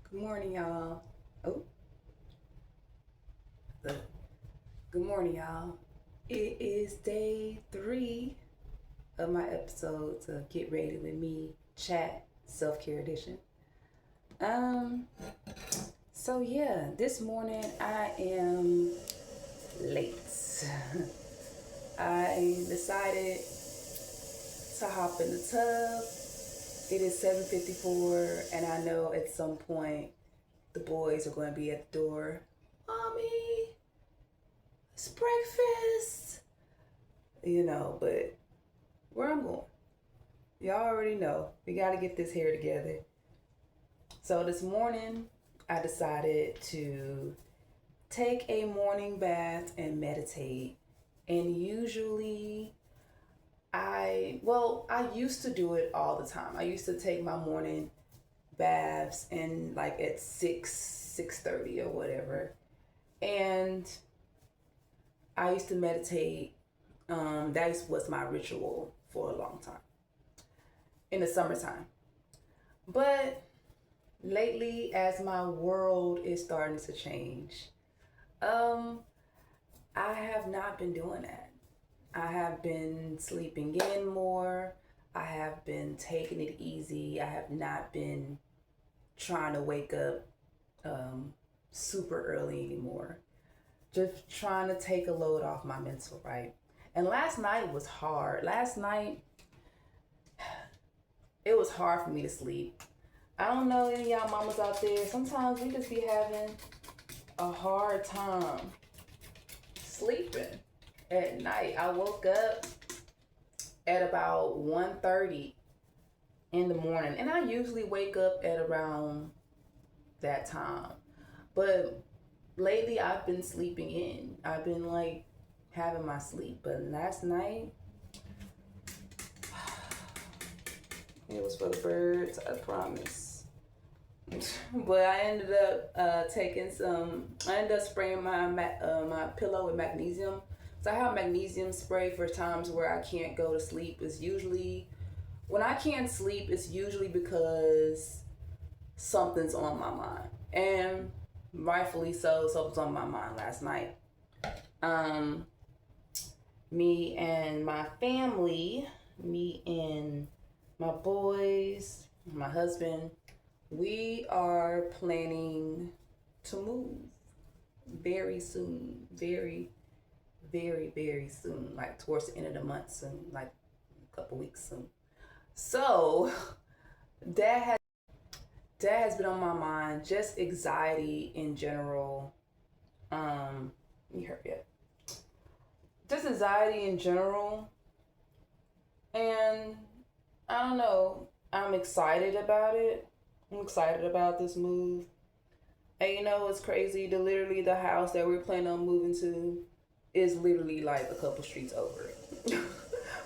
Good morning, y'all. Oh, the, good morning, y'all. It is day 3 of my episode to Get Ready with Me Chat Self Care Edition. Um, so yeah, this morning I am late. I decided to hop in the tub. It is 7:54, and I know at some point the boys are going to be at the door. Mommy, it's breakfast. But where I'm going, y'all already know. We got to get this hair together. So this morning, I decided to take a morning bath and meditate. And usually, I used to do it all the time. I used to take my morning baths and like at 6:30 or whatever. And I used to meditate. That was my ritual for a long time in the summertime. But lately, as my world is starting to change, um, I have not been doing that. I have been sleeping in more. I have been taking it easy. I have not been trying to wake up super early anymore. Just trying to take a load off my mental, right? And last night was hard. Last night, it was hard for me to sleep. I don't know any of y'all mamas out there. Sometimes we just be having a hard time sleeping at night. I woke up at about 1:30 in the morning, and I usually wake up at around that time. But lately I've been sleeping in. I've been like having my sleep. But last night it was for the birds, I promise. But I ended up I ended up spraying my pillow with magnesium. So I have magnesium spray for times where I can't go to sleep. It's usually, when I can't sleep, it's usually because something's on my mind. And rightfully so, something's on my mind last night. Um, me and my family, me and my boys, my husband, we are planning to move very soon. Very, very, very soon. Like towards the end of the month soon. Like a couple weeks soon. So that has that has been on my mind. Just anxiety in general. You heard it. Just anxiety in general. And I don't know. I'm excited about it. I'm excited about this move. And it's crazy. The house that we're planning on moving to is literally like a couple streets over.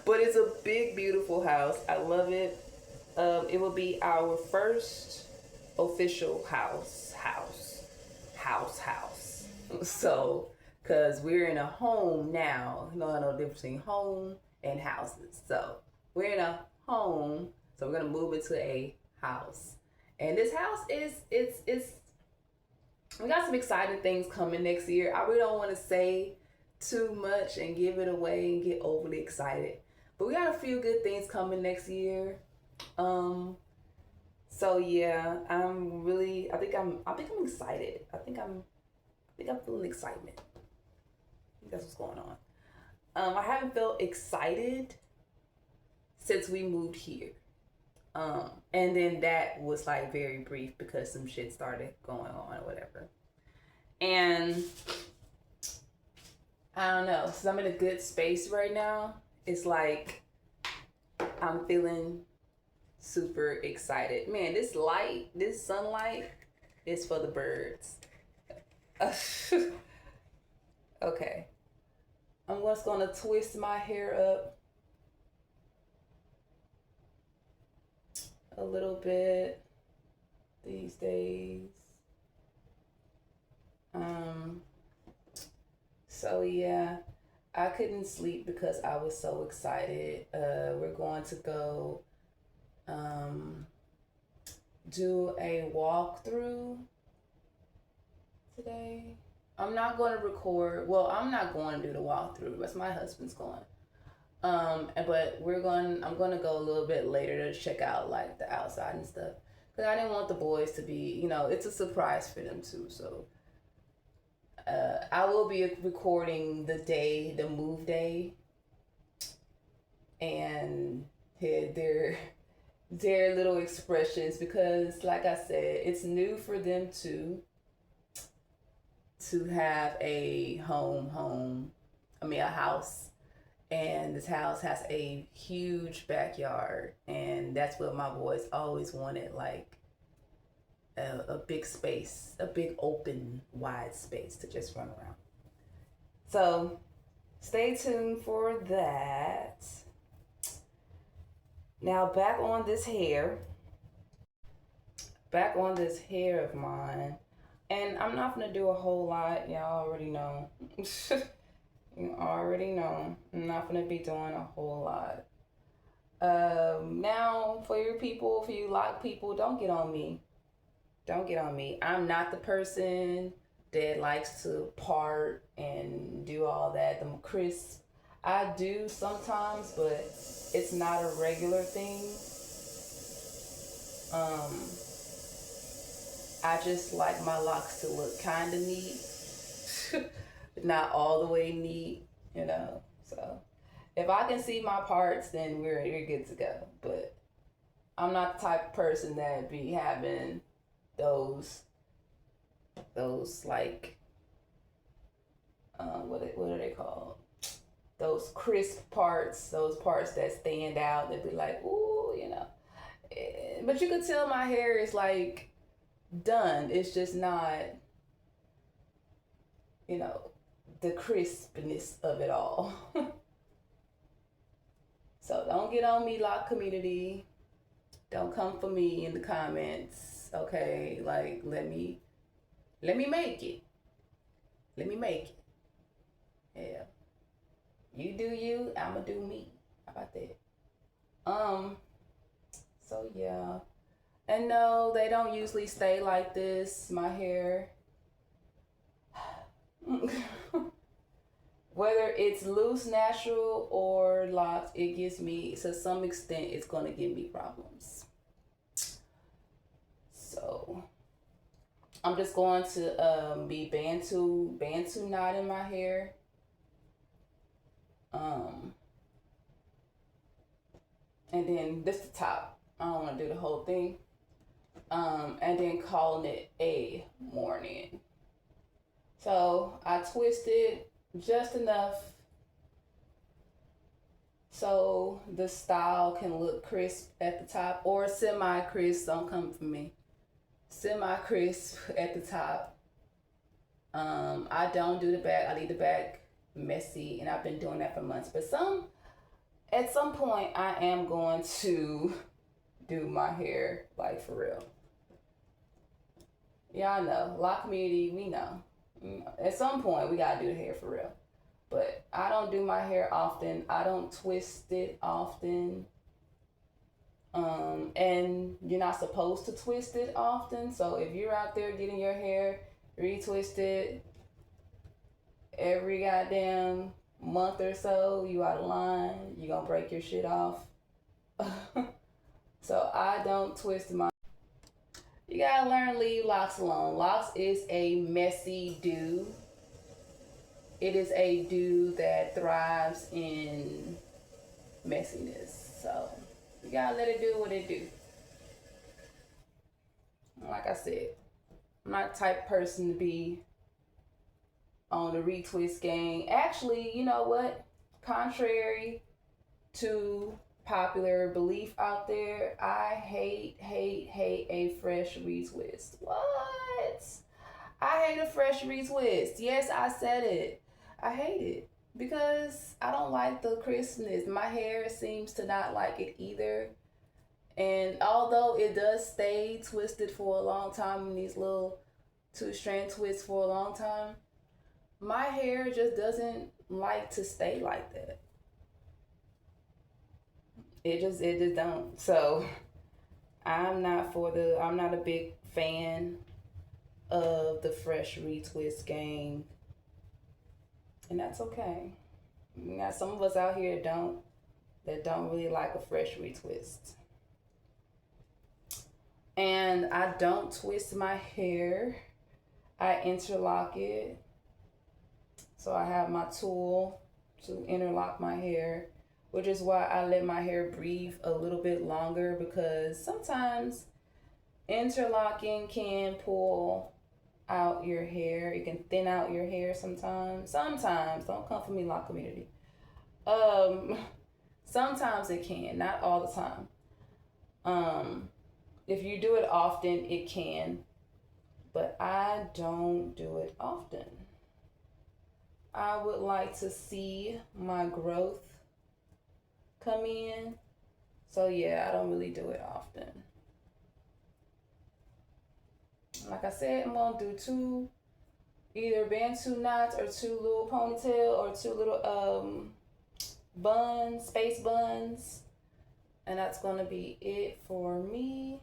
But it's a big, beautiful house. I love it. It will be our first official house. So, because we're in a home now, I know the difference between home and houses. So, we're in a home, so we're gonna move into a house. And this house is we got some exciting things coming next year. I really don't want to say too much and give it away and get overly excited. But we got a few good things coming next year. So yeah, I think I'm excited. I think I'm feeling excitement. I think that's what's going on. I haven't felt excited since we moved here. And then that was like very brief because some shit started going on or whatever. And I don't know, since I'm in a good space right now, it's like I'm feeling super excited. Man, this sunlight is for the birds. Okay. I'm just gonna twist my hair up a little bit these days. So yeah, I couldn't sleep because I was so excited. We're going to go do a walkthrough today. I'm not going to record. Well, I'm not going to do the walkthrough. That's my husband's going. But I'm going to go a little bit later to check out like the outside and stuff. Because I didn't want the boys to be, it's a surprise for them too. So I will be recording the move day, and their little expressions, because like I said, it's new for them to have a house, and this house has a huge backyard, and that's what my boys always wanted, like a big space, a big open wide space to just run around. So stay tuned for that. Now back on this hair of mine, and I'm not gonna do a whole lot. Y'all already know. You already know. I'm not gonna be doing a whole lot. Now for you lock people, don't get on me. Don't get on me. I'm not the person that likes to part and do all that. The crisp, I do sometimes, but it's not a regular thing. I just like my locks to look kind of neat, not all the way neat, So if I can see my parts, then we're good to go. But I'm not the type of person that be having those like what are they called? Those crisp parts, those parts that stand out. They'd be like, ooh, But you could tell my hair is like done. It's just not, the crispness of it all. So don't get on me, lock community. Don't come for me in the comments. Okay, like let me make it. Let me make it. Yeah. You do you, I'ma do me. How about that? So yeah. And no, they don't usually stay like this, my hair. Whether it's loose, natural, or locked, it gives me, to some extent, it's gonna give me problems. So I'm just going to be Bantu knot in my hair. And then this the top. I don't want to do the whole thing. And then calling it a morning. So I twisted just enough so the style can look crisp at the top, or semi-crisp. Don't come for me. Semi-crisp at the top. I don't do the back. I leave the back messy, and I've been doing that for months. But at some point, I am going to do my hair like for real. Y'all know, lock community, we know. At some point, we gotta do the hair for real. But I don't do my hair often. I don't twist it often. And you're not supposed to twist it often. So if you're out there getting your hair retwisted every goddamn month or so, you out of line, you gonna break your shit off. So I don't twist my. You gotta learn to leave locks alone. Locks is a messy do. It is a do that thrives in messiness. So you gotta let it do what it do. Like I said, I'm not the type of person to be on the retwist game. Actually, you know what? Contrary to popular belief out there, I hate a fresh retwist. What? I hate a fresh retwist. Yes, I said it. I hate it because I don't like the crispness. My hair seems to not like it either. And although it does stay twisted for a long time in these little 2-strand twists for a long time, my hair just doesn't like to stay like that. It just don't. So I'm not a big fan of the fresh retwist game, and that's okay. We got some of us out here that don't really like a fresh retwist. And I don't twist my hair. I interlock it. So I have my tool to interlock my hair, which is why I let my hair breathe a little bit longer, because sometimes interlocking can pull out your hair. It can thin out your hair sometimes. Sometimes, don't come for me, lock community. Um, Sometimes it can, not all the time. Um, if you do it often, it can, but I don't do it often. I would like to see my growth come in. So yeah, I don't really do it often. Like I said, I'm gonna do two, either bantu knots or two little ponytail or two little buns, space buns. And that's gonna be it for me.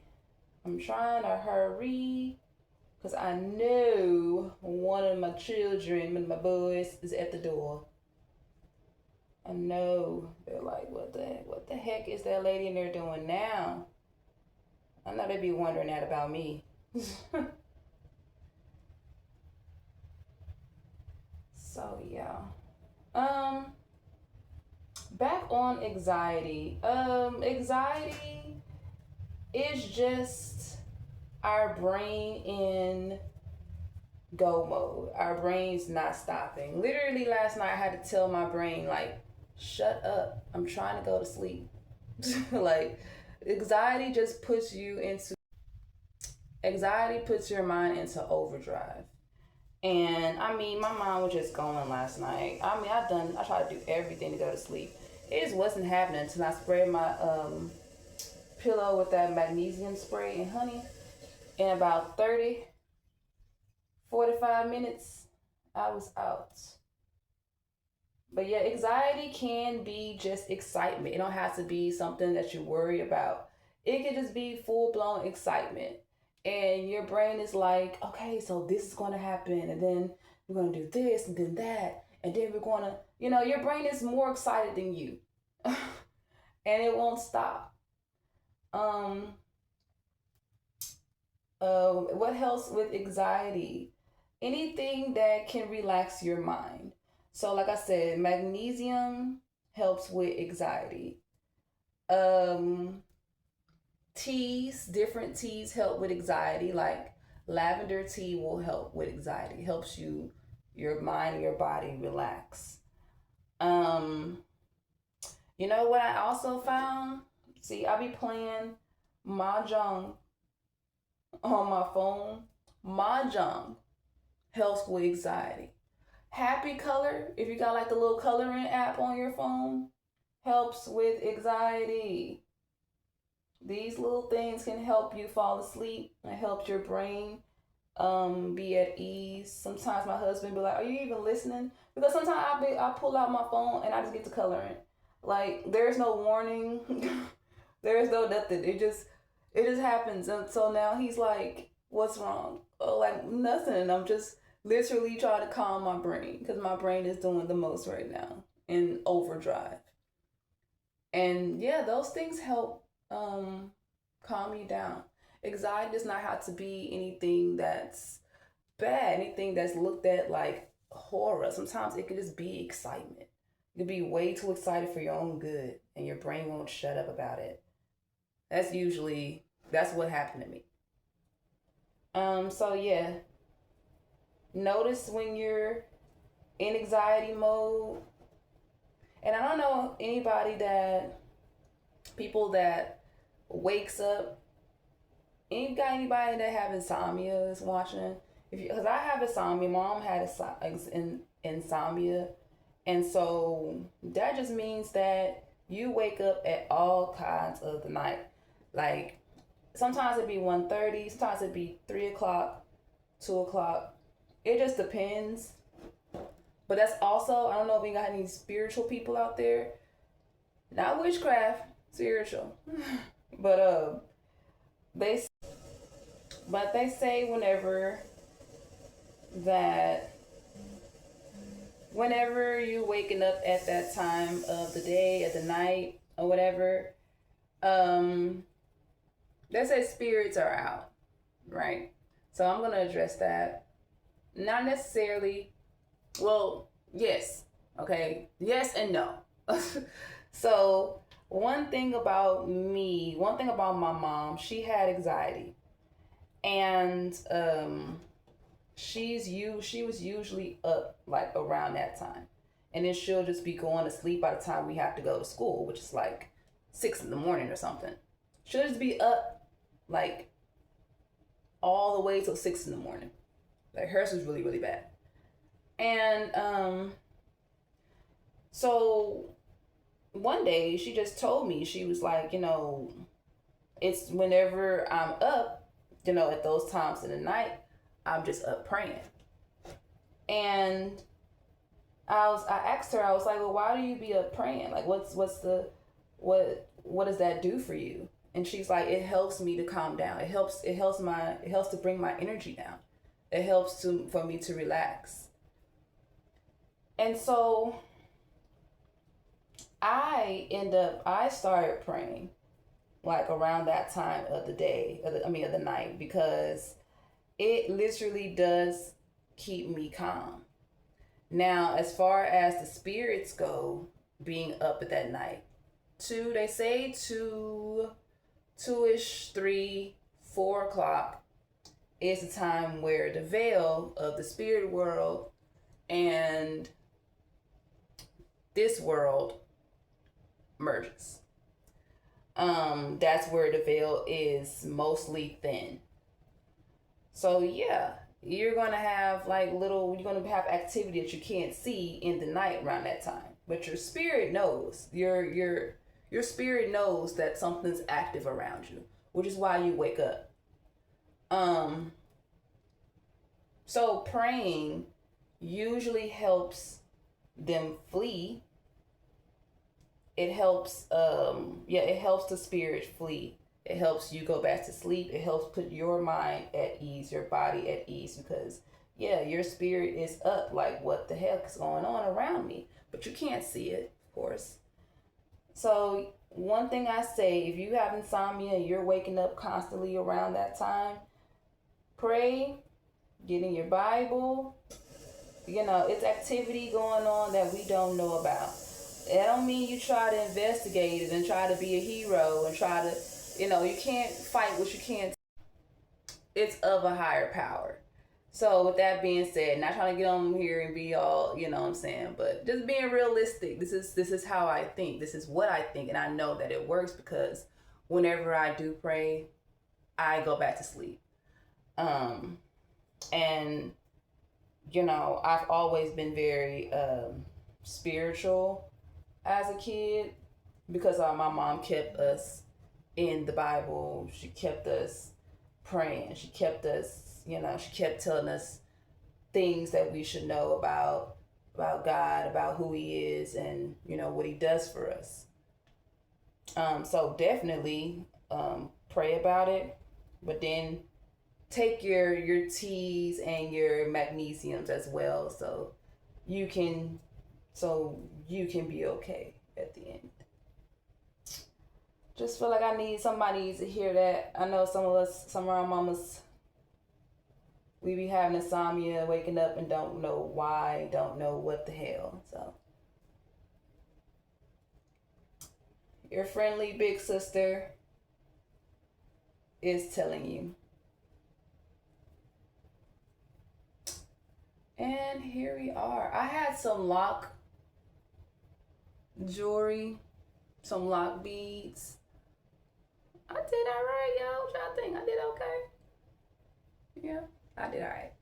I'm trying to hurry because I know one of my children, one of my boys, is at the door. I know they're like, what the heck is that lady in there doing now? I know they'd be wondering that about me. So yeah. Back on anxiety. Anxiety is just our brain in go mode. Our brain's not stopping. Literally last night I had to tell my brain, like, shut up. I'm trying to go to sleep. Like, anxiety puts your mind into overdrive. And I mean, my mind was just going last night. I mean, I tried to do everything to go to sleep. It just wasn't happening until I sprayed my pillow with that magnesium spray and honey. In about 30, 45 minutes, I was out. But yeah, anxiety can be just excitement. It don't have to be something that you worry about. It can just be full blown excitement. And your brain is like, okay, so this is going to happen. And then we're going to do this and then that. And then we're going to, your brain is more excited than you. And it won't stop. What helps with anxiety? Anything that can relax your mind. So, like I said, magnesium helps with anxiety. Um, Different teas help with anxiety. Like lavender tea will help with anxiety. It helps your mind and your body relax. Um, you know what I also found? See, I be playing mahjong on my phone. Mahjong helps with anxiety. Happy color, if you got like the little coloring app on your phone, helps with anxiety. These little things can help you fall asleep and help your brain be at ease. Sometimes my husband be like, "Are you even listening?" Because sometimes I pull out my phone and I just get to coloring. Like there's no warning, there's no nothing. It just happens. And so now he's like, "What's wrong?" Oh, like nothing. I'm just literally trying to calm my brain because my brain is doing the most right now in overdrive. And yeah, those things help calm you down. Anxiety does not have to be anything that's bad, anything that's looked at like horror. Sometimes it can just be excitement. You can be way too excited for your own good and your brain won't shut up about it. That's what happened to me. So yeah, notice when you're in anxiety mode. And I don't know people that wakes up. Ain't got anybody that have insomnia is watching? Because I have insomnia, mom had insomnia, and so that just means that you wake up at all kinds of the night. Like sometimes it'd be 1:30, sometimes it'd be 3 o'clock, 2 o'clock. It just depends. But that's also, I don't know if you got any spiritual people out there. Not witchcraft, spiritual. But they but they say that whenever you waking up at that time of the day, at the night, or whatever, um, they say spirits are out, right? So I'm gonna address that. Not necessarily. Well, yes. Okay. Yes and no. So one thing about my mom, she had anxiety, and she was usually up like around that time, and then she'll just be going to sleep by the time we have to go to school, which is like 6 in the morning or something. She'll just be up like all the way till 6 in the morning. Like hers was really really bad, and so one day she just told me, she was like, it's whenever I'm up, at those times in the night, I'm just up praying. And I asked her, I was like, well, why do you be up praying? Like, what does that do for you? And she's like, it helps me to calm down. It helps to bring my energy down. It helps for me to relax. And so I started praying like around that time of the day, of the night, because it literally does keep me calm. Now, as far as the spirits go, being up at that night, they say 2-ish, 3, 4 o'clock is the time where the veil of the spirit world and this world merges. That's where the veil is mostly thin. So yeah, you're gonna have activity that you can't see in the night around that time. But your spirit knows. Your spirit knows that something's active around you, which is why you wake up. So praying usually helps them flee. It helps it helps the spirit flee. It helps you go back to sleep. It helps put your mind at ease, your body at ease, because your spirit is up, like, what the heck is going on around me? But you can't see it, of course. So one thing I say, if you have insomnia and you're waking up constantly around that time, pray, get in your Bible. It's activity going on that we don't know about. That don't mean you try to investigate it and try to be a hero and try to, you can't fight what you can't. It's of a higher power. So with that being said, not trying to get on here and be all, what I'm saying, but just being realistic. This is how I think. This is what I think, and I know that it works because whenever I do pray, I go back to sleep. And I've always been very spiritual as a kid because my mom kept us in the Bible. She kept us praying. She kept us, she kept telling us things that we should know about God, about who he is, and, what he does for us. So definitely pray about it, but then take your teas and your magnesiums as well, so you can be okay at the end. Just feel like somebody needs to hear that. I know some of our mamas, we be having insomnia, waking up and don't know why, don't know what the hell. So your friendly big sister is telling you. And here we are. I had some lock jewelry, some lock beads. I did all right, y'all. What y'all think? I did okay. Yeah, I did all right.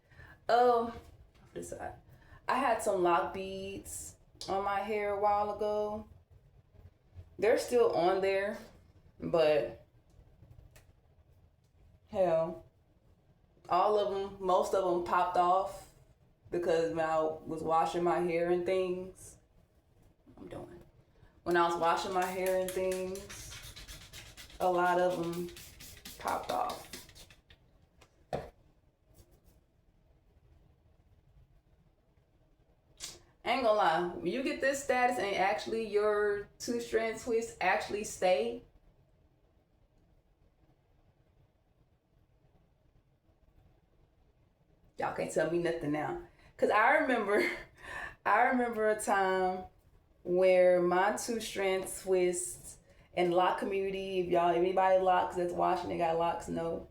This side. I had some lock beads on my hair a while ago. They're still on there, but hell, most of them popped off because when I was washing my hair and things. When I was washing my hair and things, a lot of them popped off. I ain't gonna lie, when you get this status and actually your 2-strand twist actually stay, y'all can't tell me nothing now. Cause I remember a time where my 2-strand twist and lock community, if anybody locks that's watching, they got locks, know.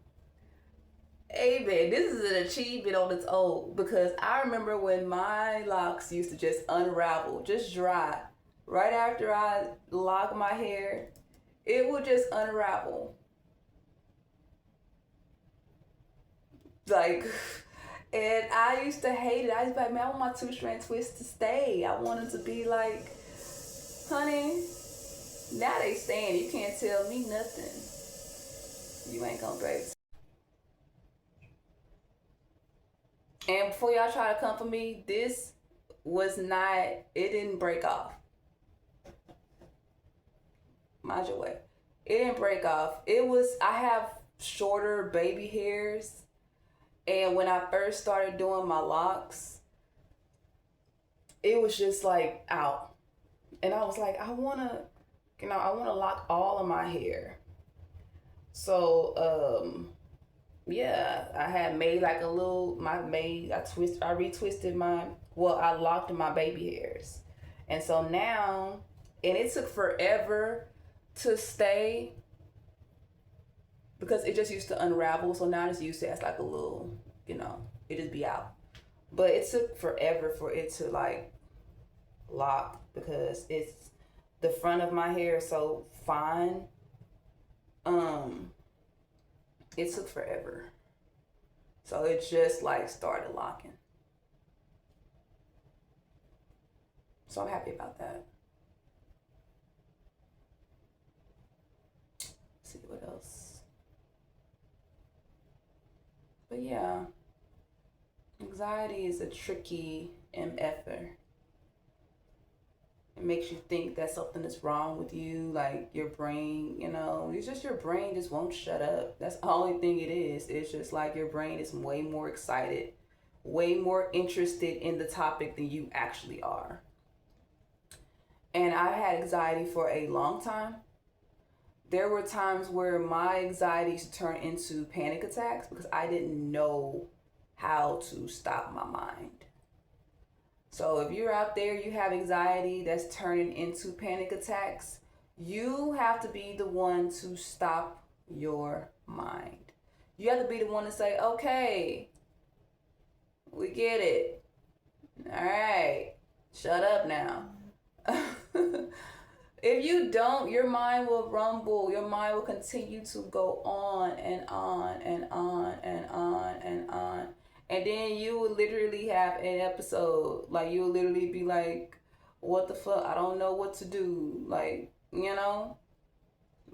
Hey man, this is an achievement on its own, because I remember when my locks used to just unravel, just dry. Right after I lock my hair, it would just unravel. Like, and I used to hate it. I used to be like, man, I want my 2-strand twist to stay. I want it to be like, honey, now they staying. You can't tell me nothing. You ain't gonna break. And before y'all try to come for me, this was not, it didn't break off. Mind your way. It didn't break off. I have shorter baby hairs. And when I first started doing my locks, it was just like out. And I was like, I wanna lock all of my hair. So, yeah, I had made like a little, I retwisted I locked my baby hairs. And so now, and it took forever to stay because it just used to unravel. So now it's used to as like a little, it just be out. But it took forever for it to like lock because it's the front of my hair is so fine. It took forever. So it just like started locking. So I'm happy about that. Let's see what else. But yeah, anxiety is a tricky MFer. It makes you think that something is wrong with you, like your brain, it's just your brain just won't shut up. That's the only thing it is. It's just like your brain is way more excited, way more interested in the topic than you actually are. And I had anxiety for a long time. There were times where my anxiety turned into panic attacks because I didn't know how to stop my mind. So if you're out there, you have anxiety that's turning into panic attacks, you have to be the one to stop your mind. You have to be the one to say, okay, we get it. All right, shut up now. If you don't, your mind will rumble. Your mind will continue to go on and on and on and on and on. And then you will literally have an episode. Like, you'll literally be like, what the fuck? I don't know what to do. Like,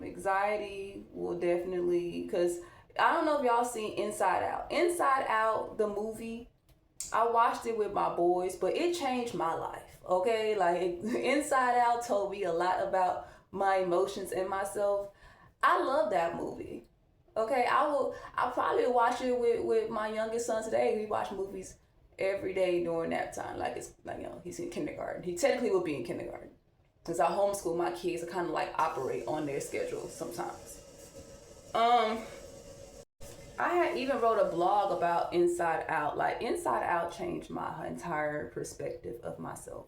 anxiety will definitely, because I don't know if y'all seen Inside Out. Inside Out, the movie, I watched it with my boys, but it changed my life. Okay, like Inside Out told me a lot about my emotions and myself. I love that movie. Okay, I'll probably watch it with my youngest son today. We watch movies every day during that time. Like, it's like, he's in kindergarten. He technically will be in kindergarten. Since I homeschool my kids, I kind of like operate on their schedule sometimes. I had even wrote a blog about Inside Out. Like, Inside Out changed my entire perspective of myself.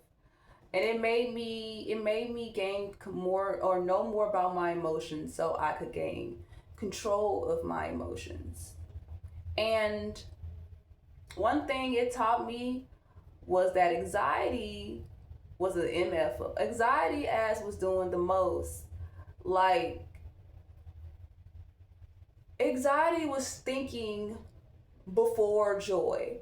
And it made me gain more or know more about my emotions so I could gain control of my emotions. And one thing it taught me was that anxiety was an MF. Anxiety as was doing the most. Like, anxiety was thinking before joy.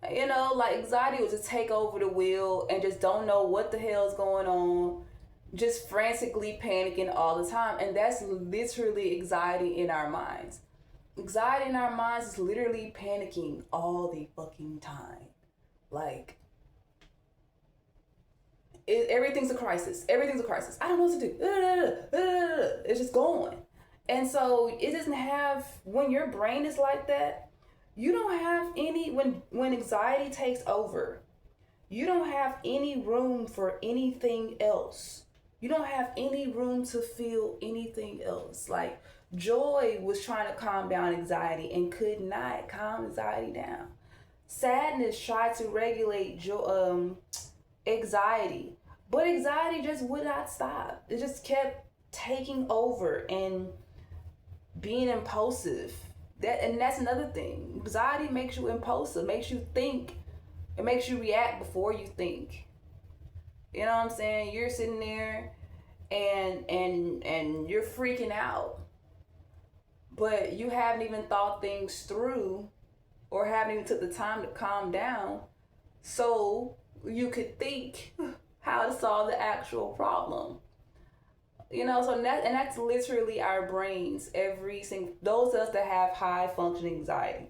Like, anxiety was to take over the wheel and just don't know what the hell's going on, just frantically panicking all the time. And that's literally anxiety in our minds. Anxiety in our minds is literally panicking all the fucking time. Like, everything's a crisis. Everything's a crisis. I don't know what to do. It's just going. And so it doesn't have, when your brain is like that, you don't have any, when anxiety takes over, you don't have any room for anything else. You don't have any room to feel anything else. Like joy was trying to calm down anxiety and could not calm anxiety down. Sadness tried to regulate anxiety, but anxiety just would not stop. It just kept taking over and being impulsive. That's another thing. Anxiety makes you impulsive, makes you think, it makes you react before you think. You know what I'm saying? You're sitting there and you're freaking out, but you haven't even thought things through or haven't even took the time to calm down so you could think how to solve the actual problem. You know, so that's literally our brains. Every single, those of us that have high functioning anxiety,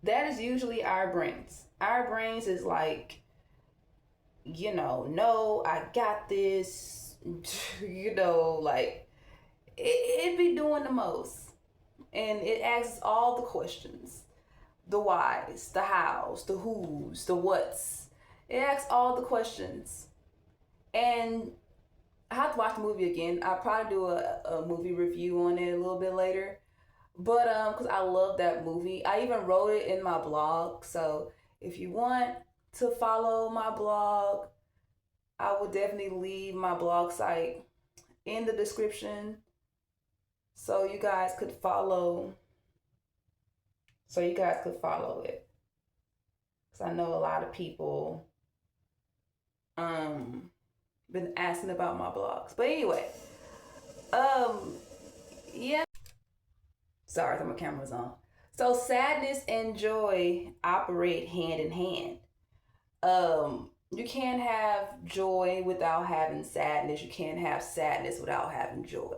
that is usually our brains. Our brains is like, you know, no, I got this. You know, like it be doing the most, and it asks all the questions, the whys, the hows, the whos, the whats. It asks all the questions, and I have to watch the movie again. I'll probably do a movie review on it a little bit later. But because I love that movie. I even wrote it in my blog. So if you want to follow my blog, I will definitely leave my blog site in the description so you guys could follow it. Because I know a lot of people been asking about my blogs. But anyway, yeah. Sorry, my camera's on. So sadness and joy operate hand in hand. You can't have joy without having sadness. You can't have sadness without having joy.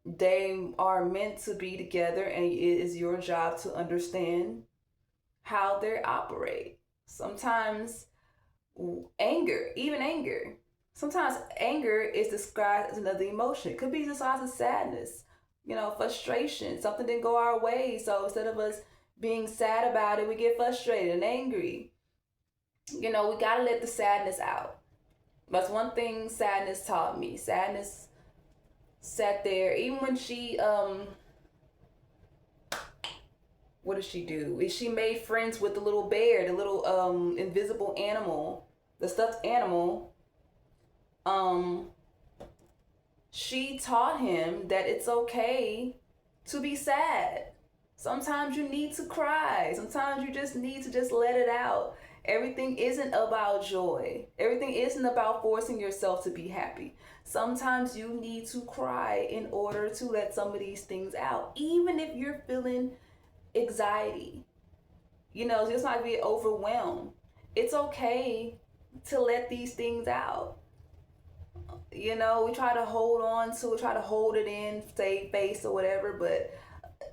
They are meant to be together, and it is your job to understand how they operate. Sometimes anger. Sometimes anger is described as another emotion. It could be described as sadness, you know, frustration. Something didn't go our way. So instead of us being sad about it, we get frustrated and angry. You know, we got to let the sadness out. That's one thing sadness taught me. Sadness sat there, even when she, what did she do? She made friends with the little bear, the little invisible animal, the stuffed animal. She taught him that it's okay to be sad. Sometimes you need to cry. Sometimes you just need to just let it out. Everything isn't about joy. Everything isn't about forcing yourself to be happy. Sometimes you need to cry in order to let some of these things out, even if you're feeling anxiety. You know, just not be overwhelmed. It's okay to let these things out. You know, we try to hold on to it, try to hold it in, save face or whatever, but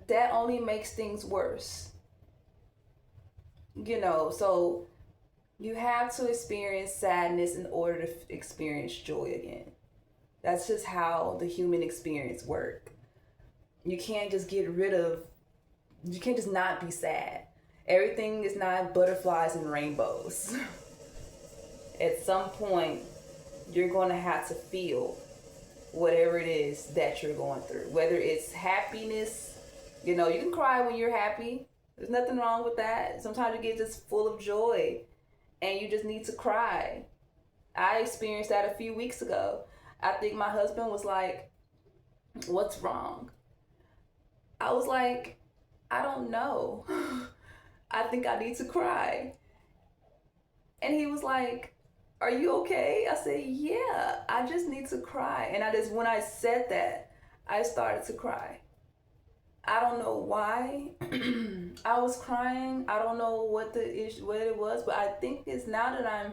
that only makes things worse. You know, so you have to experience sadness in order to experience joy again. That's just how the human experience works. You can't just you can't just not be sad. Everything is not butterflies and rainbows. At some point, you're going to have to feel whatever it is that you're going through. Whether it's happiness, you know, you can cry when you're happy. There's nothing wrong with that. Sometimes you get just full of joy and you just need to cry. I experienced that a few weeks ago. I think my husband was like, "What's wrong?" I was like, "I don't know. I think I need to cry." And he was like, "Are you okay?" I said, "Yeah, I just need to cry." And when I said that, I started to cry. I don't know why I was crying. I don't know what it was, but I think it's now that I'm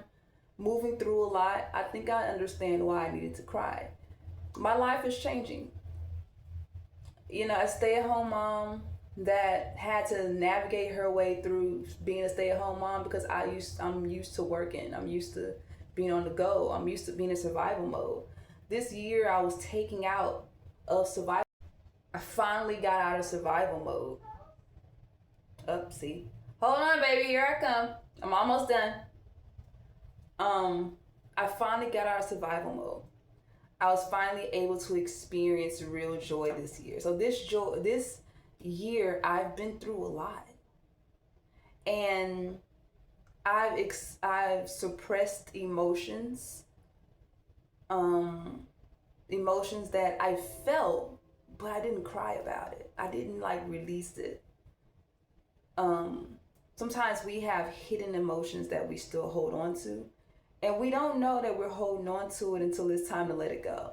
moving through a lot, I think I understand why I needed to cry. My life is changing. You know, a stay-at-home mom that had to navigate her way through being a stay-at-home mom because I'm used to working. I'm used to being on the go. I'm used to being in survival mode. this year I was taking out of survival. I finally got out of survival mode. See. Hold on, baby. Here I come. I'm almost done. I finally got out of survival mode. I was finally able to experience real joy this year. So this year, I've been through a lot, and I've suppressed emotions, emotions that I felt, but I didn't cry about it. I didn't like release it. Sometimes we have hidden emotions that we still hold on to, and we don't know that we're holding on to it until it's time to let it go.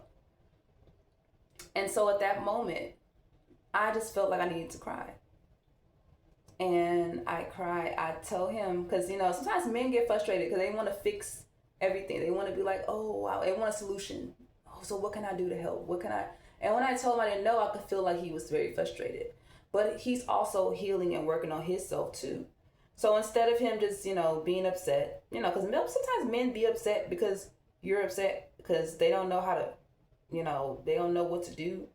And so at that moment, I just felt like I needed to cry. And I cry. I tell him, because, sometimes men get frustrated because they want to fix everything. They want to be like, oh, wow, they want a solution. Oh, so what can I do to help? And when I told him I didn't know, I could feel like he was very frustrated. But he's also healing and working on himself too. So instead of him just, being upset, because sometimes men be upset because you're upset because they don't know how to, they don't know what to do.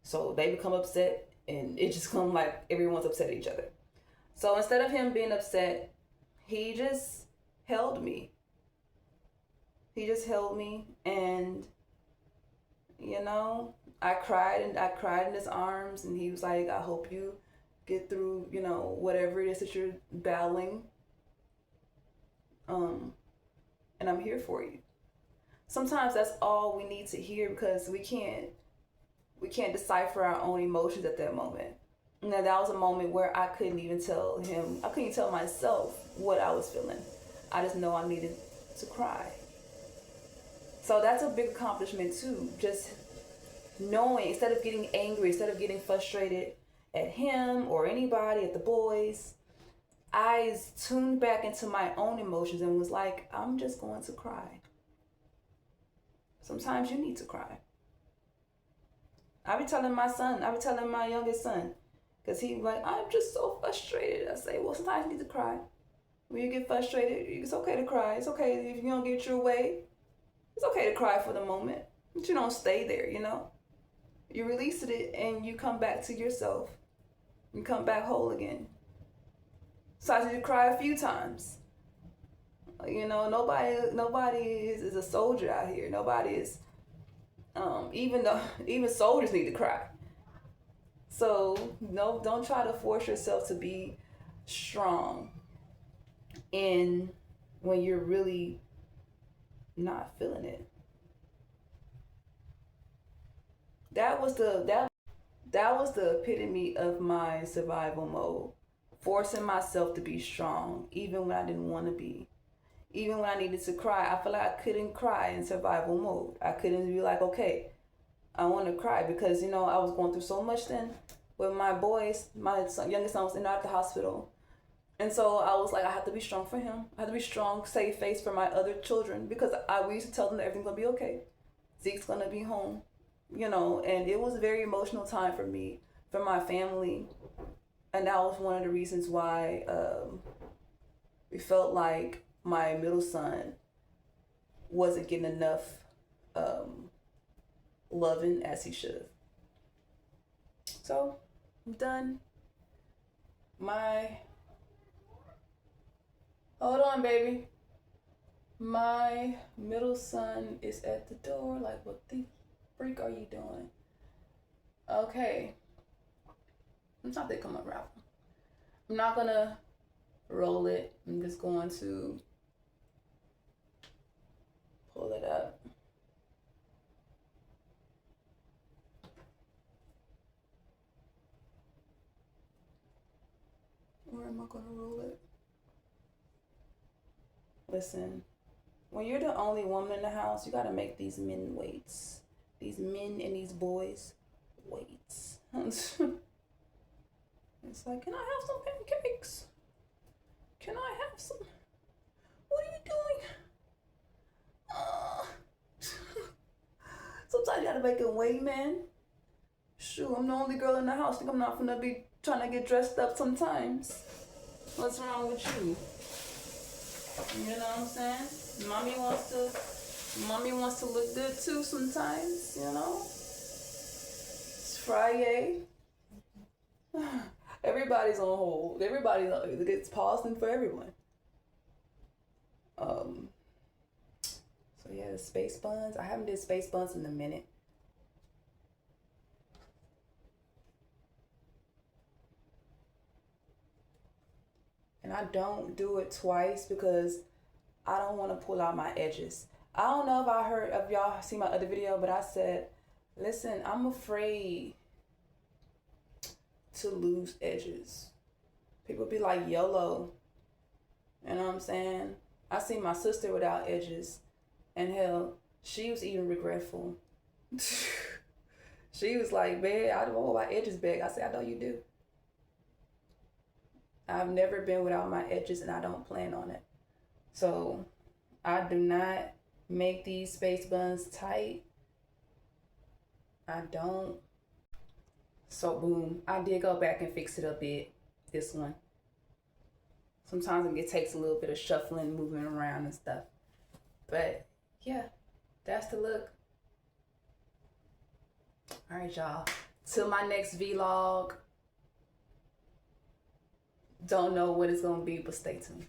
So they become upset, and it just comes like everyone's upset at each other. So instead of him being upset, he just held me. He just held me, and, I cried in his arms, and he was like, I hope you get through, whatever it is that you're battling. And I'm here for you. Sometimes that's all we need to hear, because we can't decipher our own emotions at that moment. And that was a moment where I couldn't even tell myself what I was feeling. I just know I needed to cry. So that's a big accomplishment too. Just knowing, instead of getting angry, instead of getting frustrated at him or anybody, at the boys, I tuned back into my own emotions and was like, I'm just going to cry. Sometimes you need to cry. I be telling my youngest son, because he's like, I'm just so frustrated. I say, well, sometimes you need to cry. When you get frustrated, it's okay to cry. It's okay if you don't get your way. It's okay to cry for the moment, but you don't stay there, You release it and you come back to yourself. You come back whole again. So I did cry a few times. Nobody is a soldier out here. Nobody is, even soldiers need to cry. So no, don't try to force yourself to be strong when you're really not feeling it. That was the epitome of my survival mode. Forcing myself to be strong, even when I didn't want to be. Even when I needed to cry, I felt like I couldn't cry in survival mode. I couldn't be like, okay, I want to cry, because, I was going through so much then with my boys. My youngest son was at the hospital. And so I was like, I have to be strong for him. I have to be strong, save face for my other children, because we used to tell them that everything's going to be okay. Zeke's going to be home, and it was a very emotional time for me, for my family. And that was one of the reasons why we felt like my middle son wasn't getting enough loving as he should have. So I'm done. Hold on, baby. My middle son is at the door. Like, what the freak are you doing? Okay. It's not that come up, Ralph. I'm not gonna roll it. I'm just going to pull it up. Where am I gonna roll it? Listen, when you're the only woman in the house, you gotta make these men weights. These men and these boys weights. It's like, can I have some pancakes? Can I have some? What are you doing? Sometimes you gotta make it weight, man. Shoot, I'm the only girl in the house. Think I'm not gonna be trying to get dressed up sometimes. What's wrong with you? You know what I'm saying? Mommy wants to Mommy wants to look good too sometimes, you know. It's Friday. Everybody's on hold. Everybody gets pausing for everyone. So yeah, the space buns. I haven't did space buns in a minute. And I don't do it twice because I don't want to pull out my edges. I don't know if y'all see my other video, but I said, listen, I'm afraid to lose edges. People be like, YOLO. You know what I'm saying? I seen my sister without edges, and hell, she was even regretful. She was like, man, I don't want my edges back. I said, I know you do. I've never been without my edges, and I don't plan on it. So I do not make these space buns tight. I don't. So boom, I did go back and fix it a bit, this one. Sometimes it takes a little bit of shuffling, moving around and stuff. But yeah, that's the look. All right, y'all. Till my next vlog. Don't know what it's gonna be, but stay tuned.